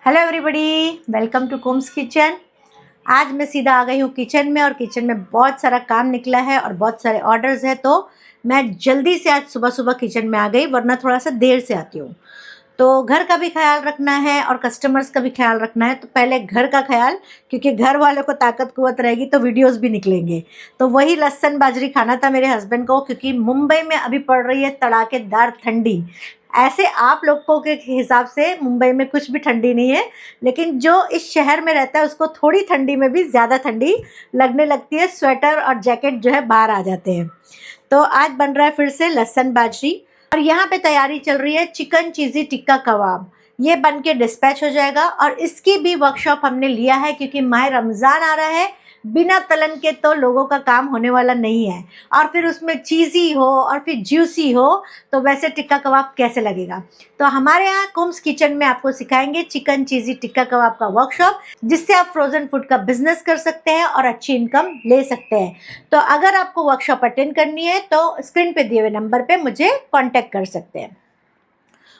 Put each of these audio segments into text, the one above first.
Hello everybody, welcome to कुम्स kitchen. आज मैं सीधा आ गई हूँ किचन में और किचन में बहुत सारा काम निकला है और बहुत सारे ऑर्डर्स हैं, तो मैं जल्दी से आज सुबह सुबह किचन में आ गई, वरना थोड़ा सा देर से आती हूँ। तो घर का भी ख्याल रखना है और कस्टमर्स का भी ख्याल रखना है। तो पहले घर का ख्याल, क्योंकि घर वालों को ताकत कुव्वत रहेगी तो वीडियोस भी निकलेंगे। तो वही लहसुन बाजरी खाना था मेरे हस्बैंड को, क्योंकि मुंबई में अभी पड़ रही है तड़ाकेदार ठंडी। ऐसे आप लोगों के हिसाब से मुंबई में कुछ भी ठंडी नहीं है, लेकिन जो इस शहर में रहता है उसको थोड़ी ठंडी में भी ज़्यादा ठंडी लगने लगती है। स्वेटर और जैकेट जो है बाहर आ जाते हैं। तो आज बन रहा है फिर से लहसुन बाजरी, और यहाँ पे तैयारी चल रही है चिकन चीज़ी टिक्का कबाब। ये बन के डिस्पैच हो जाएगा और इसकी भी वर्कशॉप हमने लिया है, क्योंकि माह रमज़ान आ रहा है। बिना तलन के तो लोगों का काम होने वाला नहीं है, और फिर उसमें चीज़ी हो और फिर जूसी हो तो वैसे टिक्का कबाब कैसे लगेगा। तो हमारे यहाँ कुम्स किचन में आपको सिखाएंगे चिकन चीज़ी टिक्का कबाब का वर्कशॉप, जिससे आप फ्रोज़न फूड का बिजनेस कर सकते हैं और अच्छी इनकम ले सकते हैं। तो अगर आपको वर्कशॉप अटेंड करनी है तो स्क्रीन पे दिए हुए नंबर पे मुझे कांटेक्ट कर सकते हैं।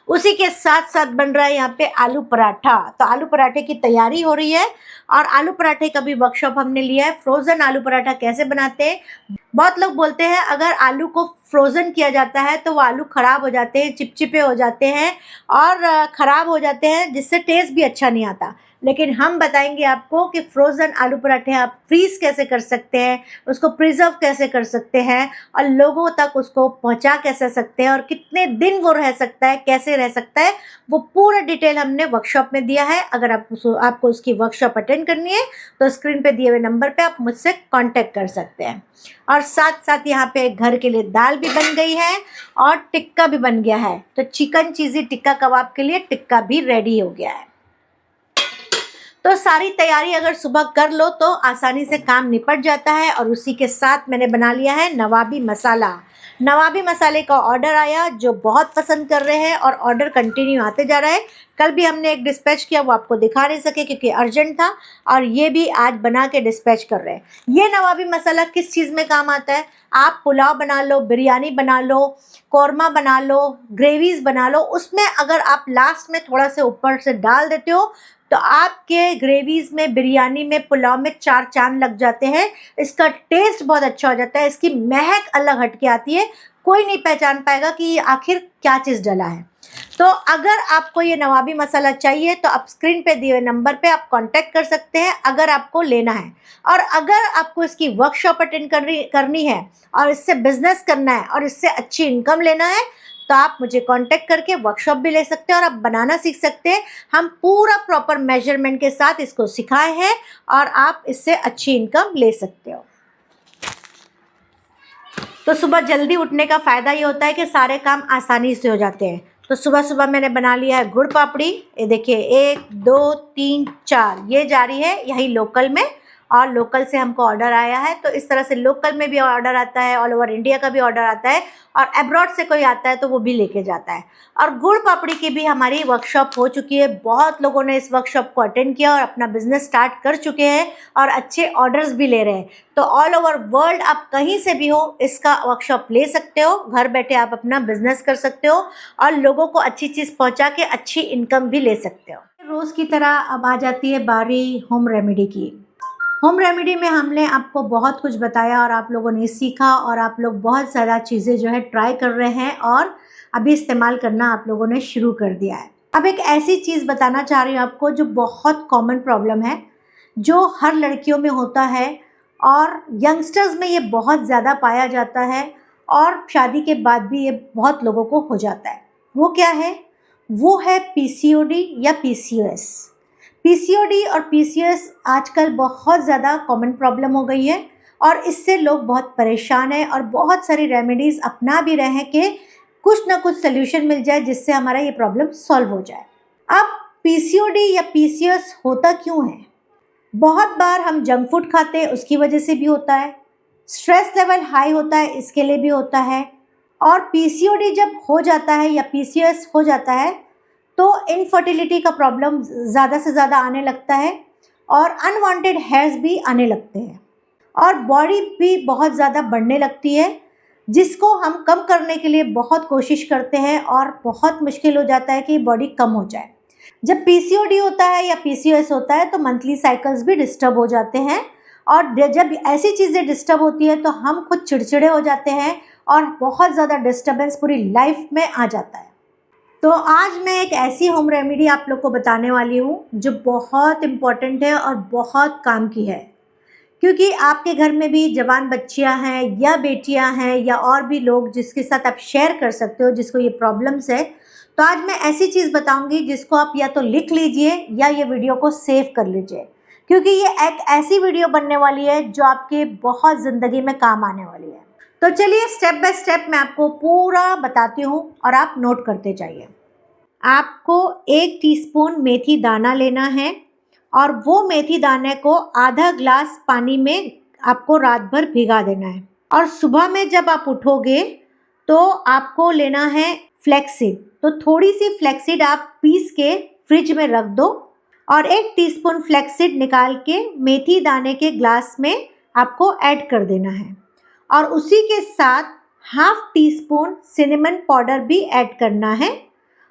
उसी के साथ साथ बन रहा है यहाँ पे आलू पराठा। तो आलू पराठे की तैयारी हो रही है, और आलू पराठे का भी वर्कशॉप हमने लिया है। फ्रोज़न आलू पराठा कैसे बनाते हैं। बहुत लोग बोलते हैं अगर आलू को फ्रोज़न किया जाता है तो वो आलू ख़राब हो जाते हैं, चिपचिपे हो जाते हैं और ख़राब हो जाते हैं, जिससे टेस्ट भी अच्छा नहीं आता। लेकिन हम बताएंगे आपको कि फ्रोज़न आलू पराठे आप फ्रीज़ कैसे कर सकते हैं, उसको प्रिजर्व कैसे कर सकते हैं, और लोगों तक उसको पहुंचा कैसे सकते हैं, और कितने दिन वो रह सकता है, कैसे रह सकता है, वो पूरा डिटेल हमने वर्कशॉप में दिया है। अगर आपको उसकी वर्कशॉप अटेंड करनी है तो स्क्रीन पे दिए हुए नंबर पे आप मुझसे कांटेक्ट कर सकते हैं। और साथ साथ यहाँ पे घर के लिए दाल भी बन गई है और टिक्का भी बन गया है। तो चिकन चीज़ी टिक्का कबाब के लिए टिक्का भी रेडी हो गया है। तो सारी तैयारी अगर सुबह कर लो तो आसानी से काम निपट जाता है। और उसी के साथ मैंने बना लिया है नवाबी मसाला। नवाबी मसाले का ऑर्डर आया, जो बहुत पसंद कर रहे हैं, और ऑर्डर कंटिन्यू आते जा रहा है। कल भी हमने एक डिस्पैच किया, वो आपको दिखा नहीं सके क्योंकि अर्जेंट था, और ये भी आज बना के डिस्पैच कर रहे हैं। ये नवाबी मसाला किस चीज़ में काम आता है। आप पुलाव बना लो, बिरयानी बना लो, कौरमा बना लो, ग्रेवीज़ बना लो, उसमें अगर आप लास्ट में थोड़ा से ऊपर से डाल देते हो तो आपके ग्रेवीज़ में, बिरयानी में, पुलाव में चार चांद लग जाते हैं। इसका टेस्ट बहुत अच्छा हो जाता है, इसकी महक अलग हट के आती है। कोई नहीं पहचान पाएगा कि ये आखिर क्या चीज़ डला है। तो अगर आपको ये नवाबी मसाला चाहिए तो आप स्क्रीन पे दिए हुए नंबर पे आप कांटेक्ट कर सकते हैं, अगर आपको लेना है। और अगर आपको इसकी वर्कशॉप अटेंड करनी है और इससे बिजनेस करना है और इससे अच्छी इनकम लेना है, तो आप मुझे कांटेक्ट करके वर्कशॉप भी ले सकते हैं और आप बनाना सीख सकते हैं। हम पूरा प्रॉपर मेजरमेंट के साथ इसको सिखाए हैं और आप इससे अच्छी इनकम ले सकते हो। तो सुबह जल्दी उठने का फ़ायदा ये होता है कि सारे काम आसानी से हो जाते हैं। तो सुबह सुबह मैंने बना लिया है गुड़ पापड़ी। ये देखिए, 1 2 3 4 ये जारी है यही लोकल में, और लोकल से हमको ऑर्डर आया है। तो इस तरह से लोकल में भी ऑर्डर आता है, ऑल ओवर इंडिया का भी ऑर्डर आता है, और अब्रॉड से कोई आता है तो वो भी लेके जाता है। और गुड़ पापड़ी की भी हमारी वर्कशॉप हो चुकी है। बहुत लोगों ने इस वर्कशॉप को अटेंड किया और अपना बिजनेस स्टार्ट कर चुके हैं और अच्छे ऑर्डर्स भी ले रहे हैं। तो ऑल ओवर वर्ल्ड आप कहीं से भी हो इसका वर्कशॉप ले सकते हो। घर बैठे आप अपना बिजनेस कर सकते हो और लोगों को अच्छी चीज़ पहुंचा के अच्छी इनकम भी ले सकते हो। रोज़ की तरह अब आ जाती है बारी होम रेमेडी की। होम रेमेडी में हमने आपको बहुत कुछ बताया और आप लोगों ने सीखा, और आप लोग बहुत ज़्यादा चीज़ें जो है ट्राई कर रहे हैं और अभी इस्तेमाल करना आप लोगों ने शुरू कर दिया है। अब एक ऐसी चीज़ बताना चाह रही हूँ आपको जो बहुत कॉमन प्रॉब्लम है, जो हर लड़कियों में होता है और यंगस्टर्स में ये बहुत ज़्यादा पाया जाता है, और शादी के बाद भी ये बहुत लोगों को हो जाता है। वो क्या है? वो है पीसीओडी या पीसीओएस। पीसीओडी और पीसीओएस आजकल बहुत ज़्यादा कॉमन प्रॉब्लम हो गई है, और इससे लोग बहुत परेशान हैं और बहुत सारी रेमेडीज़ अपना भी रहे हैं कि कुछ ना कुछ सल्यूशन मिल जाए जिससे हमारा ये प्रॉब्लम सॉल्व हो जाए। अब पीसीओडी या पीसीओएस होता क्यों है? बहुत बार हम जंक फूड खाते हैं, उसकी वजह से भी होता है। स्ट्रेस लेवल हाई होता है, इसके लिए भी होता है। और पीसीओडी जब हो जाता है या पीसीओएस हो जाता है तो इनफर्टिलिटी का प्रॉब्लम ज़्यादा से ज़्यादा आने लगता है, और अनवांटेड हेयर्स भी आने लगते हैं, और बॉडी भी बहुत ज़्यादा बढ़ने लगती है, जिसको हम कम करने के लिए बहुत कोशिश करते हैं और बहुत मुश्किल हो जाता है कि बॉडी कम हो जाए। जब पीसीओडी होता है या पीसीओएस होता है तो मंथली साइकिल्स भी डिस्टर्ब हो जाते हैं, और जब ऐसी चीज़ें डिस्टर्ब होती है तो हम खुद चिड़चिड़े हो जाते हैं और बहुत ज़्यादा डिस्टर्बेंस पूरी लाइफ में आ जाता है। तो आज मैं एक ऐसी होम रेमेडी आप लोग को बताने वाली हूँ जो बहुत इम्पॉर्टेंट है और बहुत काम की है, क्योंकि आपके घर में भी जवान बच्चियां हैं या बेटियां हैं या और भी लोग जिसके साथ आप शेयर कर सकते हो जिसको ये प्रॉब्लम्स है। तो आज मैं ऐसी चीज़ बताऊंगी जिसको आप या तो लिख लीजिए या ये वीडियो को सेव कर लीजिए, क्योंकि ये एक ऐसी वीडियो बनने वाली है जो आपके बहुत ज़िंदगी में काम आने वाली है। तो चलिए स्टेप बाय स्टेप मैं आपको पूरा बताती हूँ और आप नोट करते जाइए। आपको 1 टीस्पून मेथी दाना लेना है और वो मेथी दाने को आधा ग्लास पानी में आपको रात भर भिगा देना है, और सुबह में जब आप उठोगे तो आपको लेना है फ्लैक्सीड। तो थोड़ी सी फ्लैक्सीड आप पीस के फ्रिज में रख दो और 1 टीस्पून फ्लैक्सीड निकाल के मेथी दाने के ग्लास में आपको ऐड कर देना है, और उसी के साथ हाफ टीस्पून सिनेमन पाउडर भी ऐड करना है,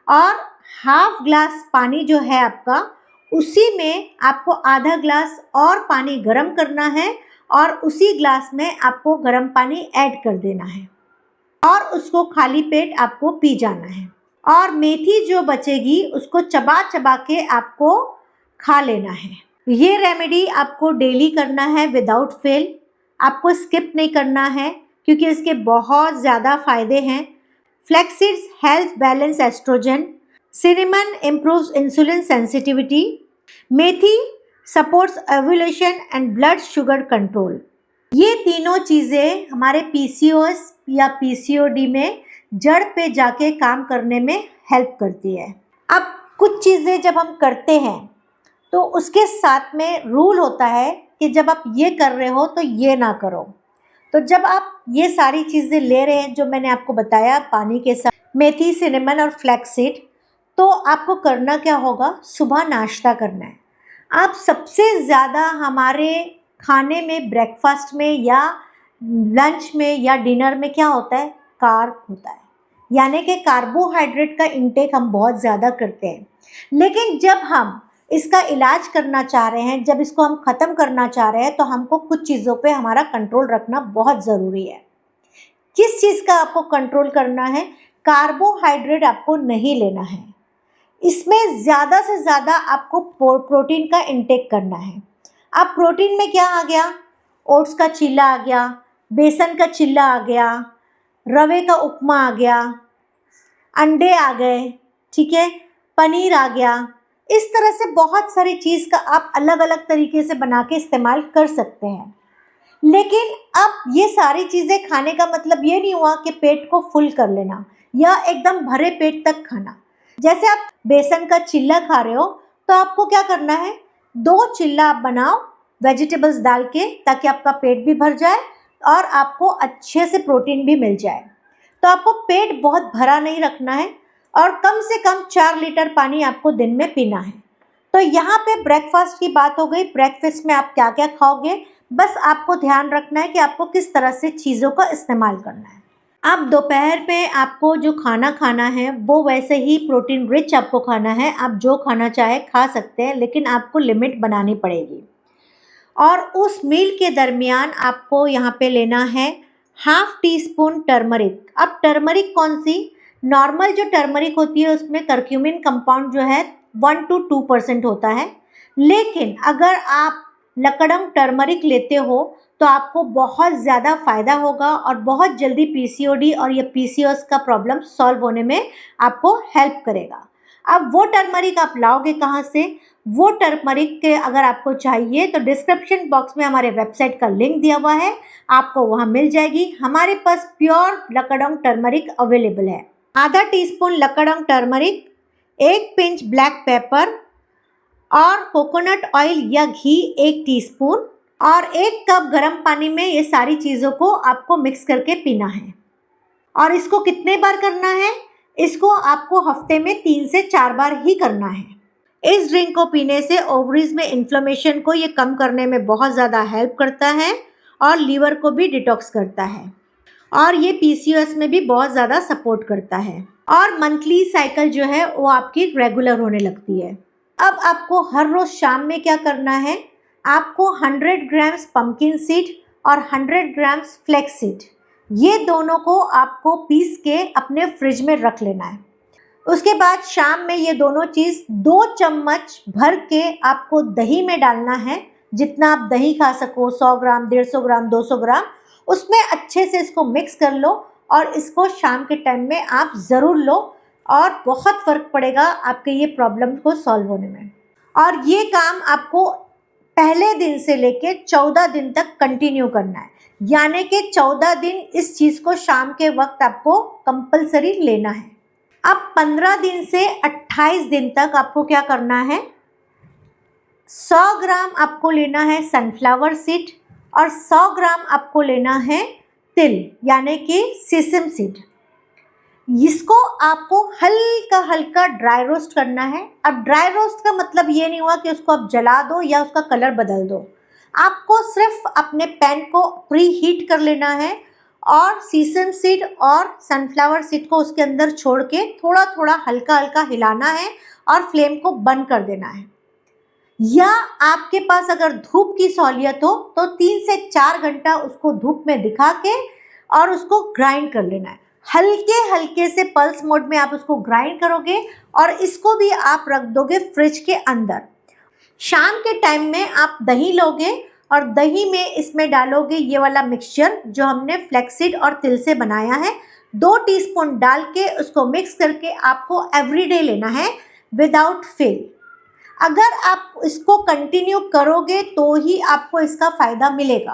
और हाफ ग्लास पानी जो है आपका उसी में आपको आधा ग्लास और पानी गरम करना है और उसी ग्लास में आपको गरम पानी ऐड कर देना है और उसको खाली पेट आपको पी जाना है। और मेथी जो बचेगी उसको चबा चबा के आपको खा लेना है। ये रेमेडी आपको डेली करना है विदाउट फेल, आपको स्किप नहीं करना है क्योंकि इसके बहुत ज़्यादा फायदे हैं। Flaxseeds help balance oestrogen, cinnamon improves insulin sensitivity, methi supports ovulation and blood sugar control. ये तीनों चीज़ें हमारे पीसीओएस या पीसीओडी में जड़ पे जाके काम करने में हेल्प करती है। अब कुछ चीज़ें जब हम करते हैं तो उसके साथ में रूल होता है कि जब आप ये कर रहे हो तो ये ना करो। तो जब आप ये सारी चीज़ें ले रहे हैं जो मैंने आपको बताया पानी के साथ, मेथी, सिनेमन और फ्लैक्सीड, तो आपको करना क्या होगा, सुबह नाश्ता करना है। आप सबसे ज़्यादा हमारे खाने में, ब्रेकफास्ट में या लंच में या डिनर में क्या होता है, कार्ब होता है, यानी कि कार्बोहाइड्रेट का इंटेक हम बहुत ज़्यादा करते हैं। लेकिन जब हम इसका इलाज करना चाह रहे हैं, जब इसको हम ख़त्म करना चाह रहे हैं, तो हमको कुछ चीज़ों पे हमारा कंट्रोल रखना बहुत ज़रूरी है। किस चीज़ का आपको कंट्रोल करना है, कार्बोहाइड्रेट आपको नहीं लेना है। इसमें ज़्यादा से ज़्यादा आपको प्रोटीन का इंटेक करना है। अब प्रोटीन में क्या आ गया, ओट्स का चिल्ला आ गया, बेसन का चिल्ला आ गया, रवे का उपमा आ गया, अंडे आ गए, ठीक है, पनीर आ गया। इस तरह से बहुत सारी चीज़ का आप अलग अलग तरीके से बना के इस्तेमाल कर सकते हैं। लेकिन अब ये सारी चीज़ें खाने का मतलब ये नहीं हुआ कि पेट को फुल कर लेना या एकदम भरे पेट तक खाना। जैसे आप बेसन का चिल्ला खा रहे हो तो आपको क्या करना है, 2 चिल्ला आप बनाओ वेजिटेबल्स डाल के, ताकि आपका पेट भी भर जाए और आपको अच्छे से प्रोटीन भी मिल जाए। तो आपको पेट बहुत भरा नहीं रखना है और कम से कम 4 लीटर पानी आपको दिन में पीना है। तो यहाँ पे ब्रेकफास्ट की बात हो गई। ब्रेकफास्ट में आप क्या क्या खाओगे, बस आपको ध्यान रखना है कि आपको किस तरह से चीज़ों का इस्तेमाल करना है। अब दोपहर पे आपको जो खाना खाना है वो वैसे ही प्रोटीन रिच आपको खाना है। आप जो खाना चाहे खा सकते हैं, लेकिन आपको लिमिट बनानी पड़ेगी। और उस मील के दरमियान आपको यहाँ पे लेना है हाफ टी स्पून टर्मरिक। अब टर्मरिक कौन सी, नॉर्मल जो टर्मरिक होती है उसमें करक्यूमिन कंपाउंड जो है 1 to 2% होता है, लेकिन अगर आप लकड़म टर्मरिक लेते हो तो आपको बहुत ज़्यादा फ़ायदा होगा और बहुत जल्दी पीसीओडी और ये पीसीओएस का प्रॉब्लम सॉल्व होने में आपको हेल्प करेगा। अब वो टर्मरिक आप लाओगे कहाँ से, वो टर्मरिक के अगर आपको चाहिए तो डिस्क्रिप्शन बॉक्स में हमारे वेबसाइट का लिंक दिया हुआ है, आपको वहाँ मिल जाएगी। हमारे पास प्योर लकड़म टर्मरिक अवेलेबल है। आधा teaspoon Lakadong turmeric, 1 pinch black pepper और कोकोनट ऑयल या घी 1 टीस्पून और 1 कप गर्म पानी में ये सारी चीज़ों को आपको मिक्स करके पीना है। और इसको कितने बार करना है, इसको आपको हफ्ते में 3 से 4 बार ही करना है। इस ड्रिंक को पीने से ओवरीज में इन्फ्लेमेशन को ये कम करने में बहुत ज़्यादा हेल्प करता है और लीवर को भी डिटॉक्स करता है और ये पीसीओएस में भी बहुत ज़्यादा सपोर्ट करता है। और मंथली साइकिल जो है वो आपकी रेगुलर होने लगती है। अब आपको हर रोज़ शाम में क्या करना है, आपको 100 ग्राम्स पम्पकिन सीड और 100 ग्राम्स फ्लेक्स सीड, ये दोनों को आपको पीस के अपने फ्रिज में रख लेना है। उसके बाद शाम में ये दोनों चीज़ 2 चम्मच भर के आपको दही में डालना है। जितना आप दही खा सको, 100 ग्राम, 150 ग्राम, 200 ग्राम, उसमें अच्छे से इसको मिक्स कर लो और इसको शाम के टाइम में आप ज़रूर लो और बहुत फ़र्क पड़ेगा आपके ये प्रॉब्लम को सॉल्व होने में। और ये काम आपको पहले दिन से लेके 14 दिन तक कंटिन्यू करना है, यानी कि 14 दिन इस चीज़ को शाम के वक्त आपको कंपलसरी लेना है। अब 15 दिन से 28 दिन तक आपको क्या करना है, 100 ग्राम आपको लेना है सनफ्लावर सीड और 100 ग्राम आपको लेना है तिल, यानी कि सेसम सीड। इसको आपको हल्का हल्का ड्राई रोस्ट करना है। अब ड्राई रोस्ट का मतलब ये नहीं हुआ कि उसको आप जला दो या उसका कलर बदल दो। आपको सिर्फ अपने पैन को प्री हीट कर लेना है और सीसम सीड और सनफ्लावर सीड को उसके अंदर छोड़ के थोड़ा थोड़ा हल्का हल्का हिलाना है और फ्लेम को बंद कर देना है। या आपके पास अगर धूप की सहूलियत हो तो 3 से 4 घंटा उसको धूप में दिखा के और उसको ग्राइंड कर लेना है। हल्के हल्के से पल्स मोड में आप उसको ग्राइंड करोगे और इसको भी आप रख दोगे फ्रिज के अंदर। शाम के टाइम में आप दही लोगे और दही में इसमें डालोगे ये वाला मिक्सचर जो हमने फ्लैक्सीड और तिल से बनाया है। 2 टीस्पून डाल के उसको मिक्स करके आपको एवरीडे लेना है विदाउट फेल। अगर आप इसको कंटिन्यू करोगे तो ही आपको इसका फ़ायदा मिलेगा,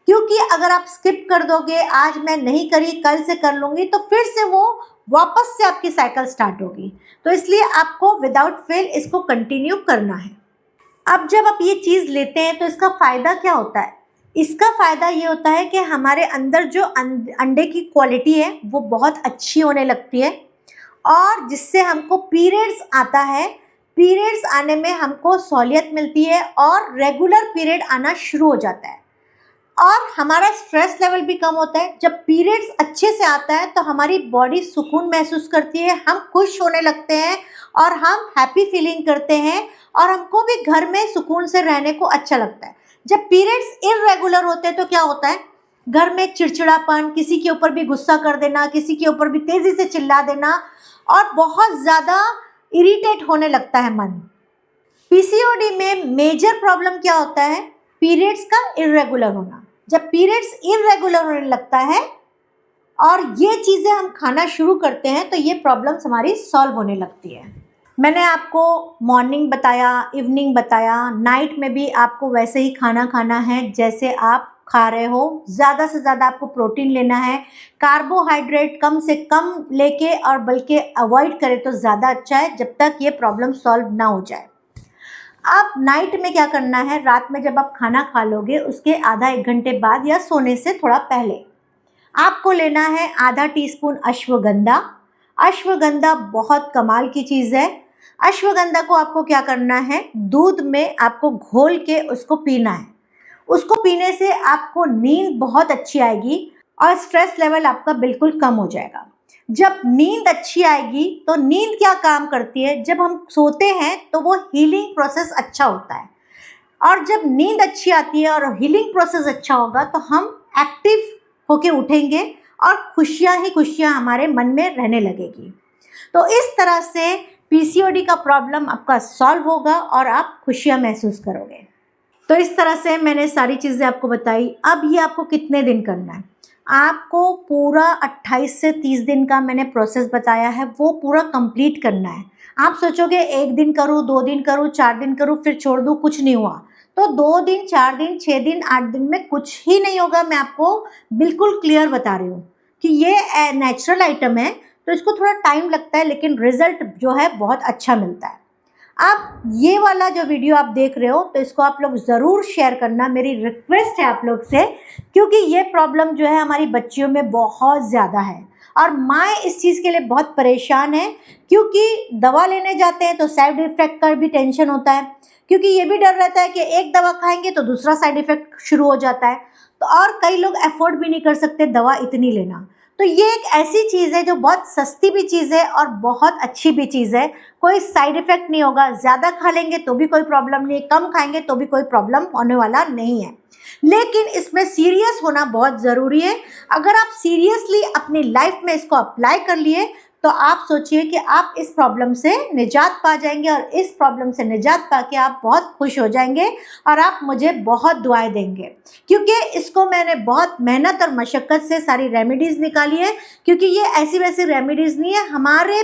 क्योंकि अगर आप स्किप कर दोगे, आज मैं नहीं करी कल से कर लूँगी, तो फिर से वो वापस से आपकी साइकिल स्टार्ट होगी। तो इसलिए आपको विदाउट फेल इसको कंटिन्यू करना है। अब जब आप ये चीज़ लेते हैं तो इसका फ़ायदा क्या होता है? इसका फ़ायदा ये होता है कि हमारे अंदर जो अंडे की क्वालिटी है वो बहुत अच्छी होने लगती है और जिससे हमको पीरियड्स आता है, पीरियड्स आने में हमको सहूलियत मिलती है और रेगुलर पीरियड आना शुरू हो जाता है और हमारा स्ट्रेस लेवल भी कम होता है। जब पीरियड्स अच्छे से आता है तो हमारी बॉडी सुकून महसूस करती है, हम खुश होने लगते हैं और हम हैप्पी फीलिंग करते हैं और हमको भी घर में सुकून से रहने को अच्छा लगता है। जब पीरियड्स इर्रेगुलर होते हैं तो क्या होता है, घर में चिड़चिड़ापन, किसी के ऊपर भी गुस्सा कर देना, किसी के ऊपर भी तेज़ी से चिल्ला देना और बहुत ज़्यादा इरिटेट होने लगता है मन। पीसीओडी में मेजर प्रॉब्लम क्या होता है, पीरियड्स का इर्रेगुलर होना। जब पीरियड्स इर्रेगुलर होने लगता है और ये चीज़ें हम खाना शुरू करते हैं तो ये प्रॉब्लम्स हमारी सॉल्व होने लगती है। मैंने आपको मॉर्निंग बताया, इवनिंग बताया, नाइट में भी आपको वैसे ही खाना खाना है जैसे आप खा रहे हो। ज़्यादा से ज़्यादा आपको प्रोटीन लेना है, कार्बोहाइड्रेट कम से कम लेके और बल्कि अवॉइड करें तो ज़्यादा अच्छा है जब तक ये प्रॉब्लम सॉल्व ना हो जाए। अब नाइट में क्या करना है, रात में जब आप खाना खा लोगे उसके आधा 1 घंटे बाद या सोने से थोड़ा पहले आपको लेना है आधा टीस्पून अश्वगंधा। अश्वगंधा बहुत कमाल की चीज़ है। अश्वगंधा को आपको क्या करना है, दूध में आपको घोल के उसको पीना है। उसको पीने से आपको नींद बहुत अच्छी आएगी और स्ट्रेस लेवल आपका बिल्कुल कम हो जाएगा। जब नींद अच्छी आएगी तो नींद क्या काम करती है, जब हम सोते हैं तो वो हीलिंग प्रोसेस अच्छा होता है और जब नींद अच्छी आती है और हीलिंग प्रोसेस अच्छा होगा तो हम एक्टिव होके उठेंगे और खुशियाँ ही खुशियाँ हमारे मन में रहने लगेगी। तो इस तरह से पीसीओडी का प्रॉब्लम आपका सॉल्व होगा और आप खुशियाँ महसूस करोगे। तो इस तरह से मैंने सारी चीज़ें आपको बताई। अब ये आपको कितने दिन करना है, आपको पूरा 28 से 30 दिन का मैंने प्रोसेस बताया है, वो पूरा कंप्लीट करना है। आप सोचोगे 1 दिन करूँ, 2 दिन करूँ, 4 दिन करूँ फिर छोड़ दूँ, कुछ नहीं हुआ, तो 2 दिन, 4 दिन, 6 दिन, 8 दिन में कुछ ही नहीं होगा। मैं आपको बिल्कुल क्लियर बता रही हूँ कि ये नेचुरल आइटम है तो इसको थोड़ा टाइम लगता है लेकिन रिज़ल्ट जो है बहुत अच्छा मिलता है। अब ये वाला जो वीडियो आप देख रहे हो तो इसको आप लोग ज़रूर शेयर करना, मेरी रिक्वेस्ट है आप लोग से, क्योंकि ये प्रॉब्लम जो है हमारी बच्चियों में बहुत ज़्यादा है और माँ इस चीज़ के लिए बहुत परेशान है, क्योंकि दवा लेने जाते हैं तो साइड इफ़ेक्ट का भी टेंशन होता है, क्योंकि ये भी डर रहता है कि एक दवा खाएंगे तो दूसरा साइड इफ़ेक्ट शुरू हो जाता है, तो और कई लोग अफोर्ड भी नहीं कर सकते दवा इतनी लेना। तो ये एक ऐसी चीज़ है जो बहुत सस्ती भी चीज़ है और बहुत अच्छी भी चीज़ है। कोई साइड इफ़ेक्ट नहीं होगा, ज़्यादा खा लेंगे तो भी कोई प्रॉब्लम नहीं, कम खाएंगे तो भी कोई प्रॉब्लम होने वाला नहीं है। लेकिन इसमें सीरियस होना बहुत ज़रूरी है। अगर आप सीरियसली अपनी लाइफ में इसको अप्लाई कर लिए तो आप सोचिए कि आप इस प्रॉब्लम से निजात पा जाएंगे, और इस प्रॉब्लम से निजात पाके आप बहुत खुश हो जाएंगे और आप मुझे बहुत दुआएं देंगे, क्योंकि इसको मैंने बहुत मेहनत और मशक्क़त से सारी रेमेडीज़ निकाली है। क्योंकि ये ऐसी वैसी रेमेडीज़ नहीं है, हमारे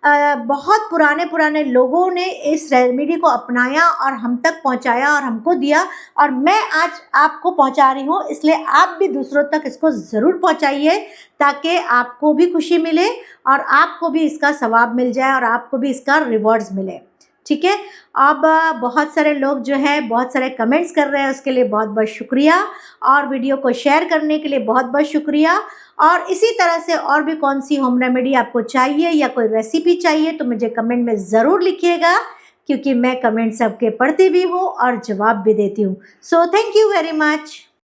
बहुत पुराने लोगों ने इस रेमेडी को अपनाया और हम तक पहुंचाया और हमको दिया, और मैं आज आपको पहुंचा रही हूँ। इसलिए आप भी दूसरों तक इसको ज़रूर पहुंचाइए ताकि आपको भी खुशी मिले और आपको भी इसका सवाब मिल जाए और आपको भी इसका रिवॉर्ड्स मिले। ठीक है। अब बहुत सारे लोग जो है बहुत सारे कमेंट्स कर रहे हैं, उसके लिए बहुत बहुत शुक्रिया, और वीडियो को शेयर करने के लिए बहुत बहुत शुक्रिया। और इसी तरह से और भी कौन सी होम रेमेडी आपको चाहिए या कोई रेसिपी चाहिए तो मुझे कमेंट में ज़रूर लिखिएगा, क्योंकि मैं कमेंट सबके पढ़ती भी हूँ और जवाब भी देती हूँ। So thank you very much.